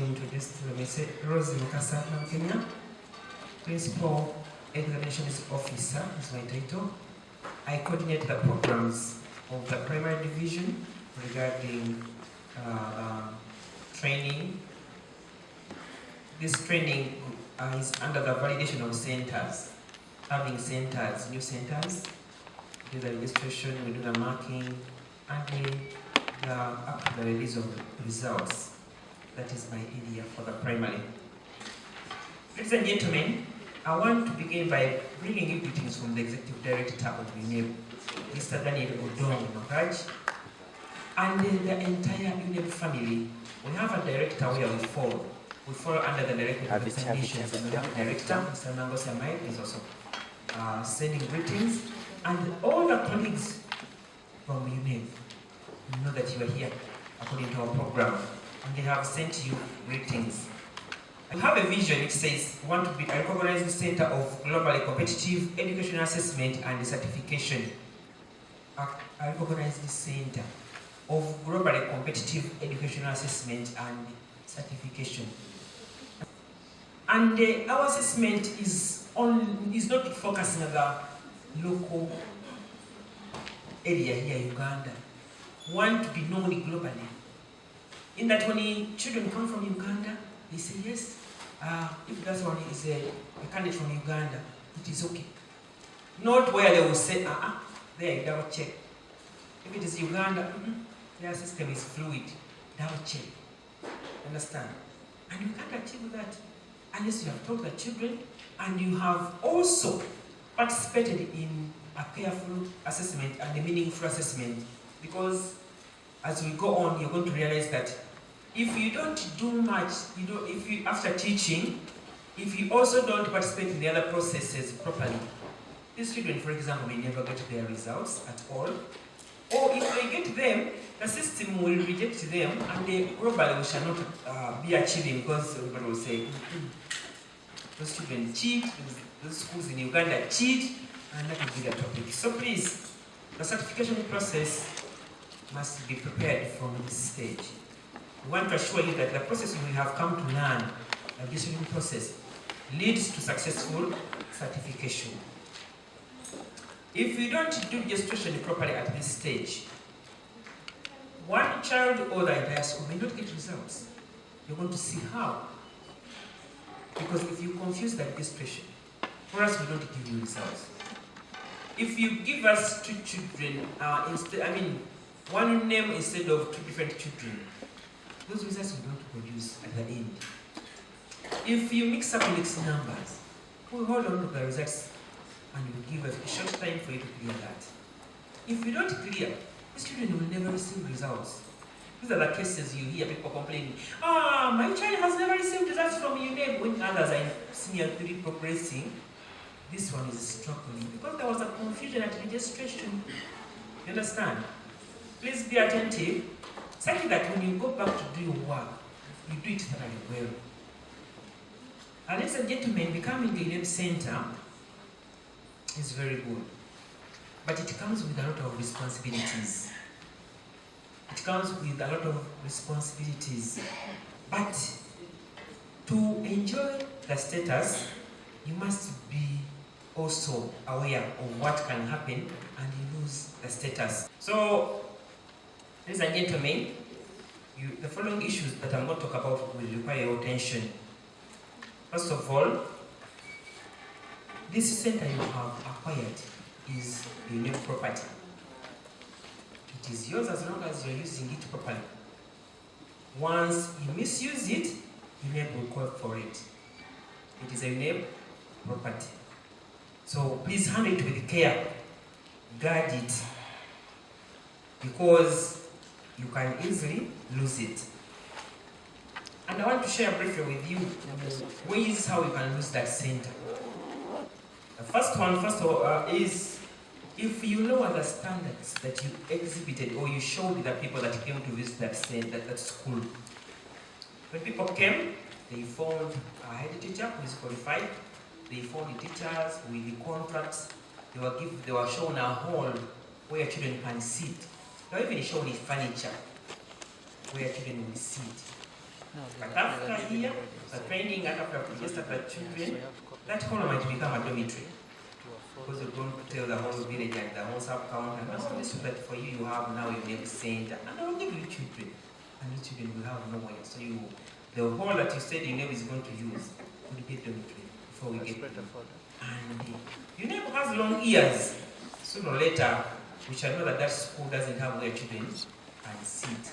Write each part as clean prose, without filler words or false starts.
Introduced to Ms. Rose Mukasa Namfinya, Principal Examinations Officer is my title. I coordinate the programs of the primary division regarding training. This training is under the validation of centers, having centers, new centers. We do the registration, we do the marking, and up to the release of the results. That is my area for the primary. Ladies and gentlemen, I want to begin by bringing you greetings from the Executive Director of UNEB, Mr. Daniel Odong Maharaj, and the entire UNEB family. We have a director where we fall. We fall under the director of examinations, and we have a director, Mr. Nango Samai, is also sending greetings, and all the colleagues from UNEB know that you are here according to our program. And they have sent you greetings. We have a vision which says we want to be a recognized center of globally competitive educational assessment and certification. A recognized center of globally competitive educational assessment and certification. And our assessment is not focusing on the local area here in Uganda. We want to be known globally. In that when children come from Uganda, they say yes, if that one is a candidate from Uganda, it is okay. Not where they will say, there, double check. If it is Uganda, their system is fluid, double check. Understand? And you can't achieve that unless you have taught the children and you have also participated in a careful assessment and a meaningful assessment, because as we go on, you're going to realize that if you don't do much, after teaching, if you also don't participate in the other processes properly, these children, for example, may never get their results at all. Or if they get them, the system will reject them, and they probably shall not be achieving, because everybody will say, those children cheat, those schools in Uganda cheat, and that will be the topic. So please, the certification process must be prepared from this stage. We want to assure you that the process we have come to learn, the registration process, leads to successful certification. If you don't do registration properly at this stage, one child or the entire school may not get results. You're going to see how. Because if you confuse the registration, for us we don't give you results. If you give us two children, one name instead of two different children, those results we don't produce at the end. If you mix up mixed numbers, we'll hold on to the results and we'll give a short time for you to clear that. If you don't clear, these children will never receive results. These are the cases you hear people complaining, my child has never received results from UNEB, when others are in senior 3 progressing. This one is struggling because there was a confusion at registration. You understand? Please be attentive, such that when you go back to do your work, you do it thoroughly well. And ladies and gentlemen, becoming the UNEB center is very good, but it comes with a lot of responsibilities. It comes with a lot of responsibilities. But to enjoy the status, you must be also aware of what can happen and you lose the status. So, ladies and gentlemen, the following issues that I'm going to talk about will require your attention. First of all, this center you have acquired is your property. It is yours as long as you're using it properly. Once you misuse it, UNEB will call for it. It is a UNEB property. So please handle it with care. Guard it. Because you can easily lose it. And I want to share briefly with you ways how you can lose that center. The first one, is if you lower the standards that you exhibited or you showed the people that came to visit that school. When people came, they found a head teacher who is qualified. They found the teachers with the contracts. They were shown a hall where children can sit. They were even shown the furniture where children will sit. But after a year, the training and after registered the children, that column might become a dormitory. Because you're going to tell the whole village and the whole sub-county, and also this is that for you, you have now your name center, and I will give you children, and your children will have nowhere. So you, the hall that you said your name is going to use, will be dormitory before we get to. And your name has long ears. Sooner or later, we shall know that that school doesn't have where children and sit.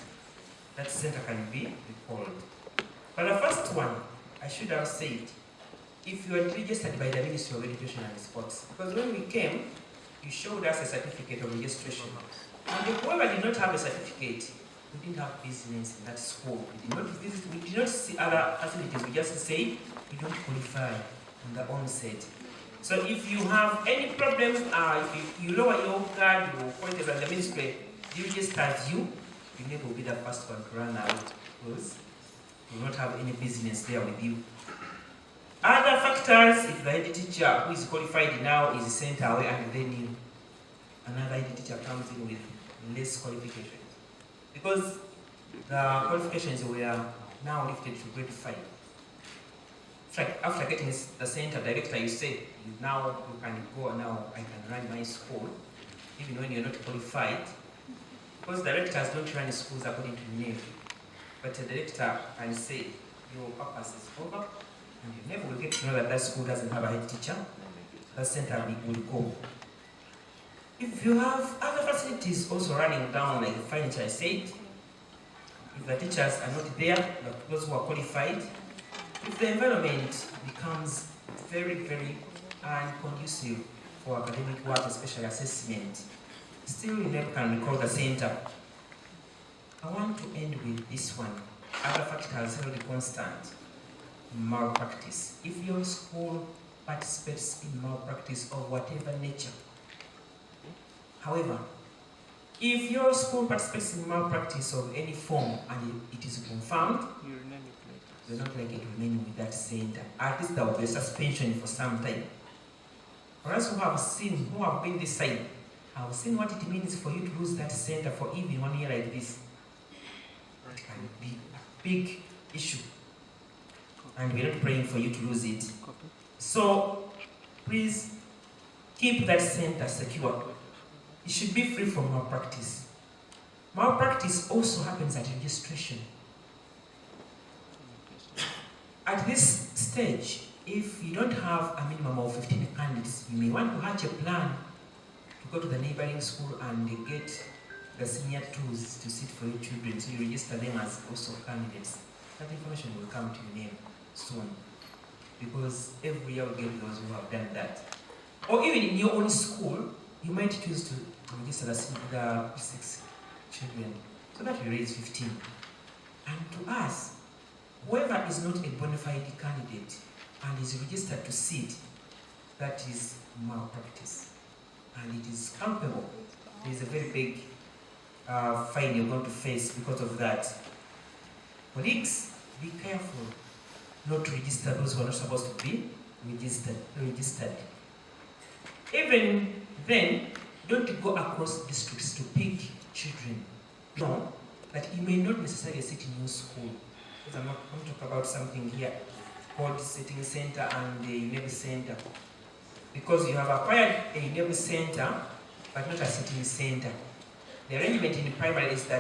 That center can be recalled. But the first one, I should have said, if you are registered by the Ministry of Education and Sports, because when we came, you showed us a certificate of registration. And whoever did not have a certificate, we didn't have business in that school. We did not visit, we did not see other facilities. We just say we don't qualify on the onset. So if you have any problems, if you lower your card, your pointers and the ministry registers you, you never will be the first one to run out because you will not have any business there with you. Other factors, if the head teacher who is qualified now is sent away and then another head teacher comes in with less qualifications. Because the qualifications were now lifted to grade 5. After getting the center director, you say, now you can go, now I can run my school, even when you're not qualified. Because directors don't run schools according to name. But a director can say, your purpose is over, and you never will get to know that that school doesn't have a head teacher. That center will go. If you have other facilities also running down, like the furniture I said, if the teachers are not there, but those who are qualified, if the environment becomes very, very unconducive for academic work, especially assessment, still you never can recall the center. I want to end with this one. Other factors held constant. Malpractice. If your school participates in malpractice of whatever nature, however, if your school participates in malpractice of any form and it is confirmed, you're not likely to remain with that center. At least there will be a suspension for some time. For us who have been this side, I've seen what it means for you to lose that center for even 1 year like this. It can be a big issue. And we're not praying for you to lose it. So, please keep that center secure. It should be free from malpractice. Malpractice also happens at registration. At this stage, if you don't have a minimum of 15 candidates, you may want to hatch a plan to go to the neighboring school and get the senior tools to sit for your children, so you register them as also candidates. That information will come to your name soon, because every year we get those who have done that. Or even in your own school, you might choose to register the P6 children, so that we raise 15. And to us, whoever is not a bona fide candidate and is registered to sit, that is malpractice. And it is culpable. There is a very big fine you're going to face because of that. Colleagues, be careful not to register those who are not supposed to be registered. Even then, don't go across districts to pick children. Know that you may not necessarily sit in your school. Because I'm not going to talk about something here called sitting center and a neighbor center. Because you have acquired a neighbor center, but not a sitting center. The arrangement in primary is that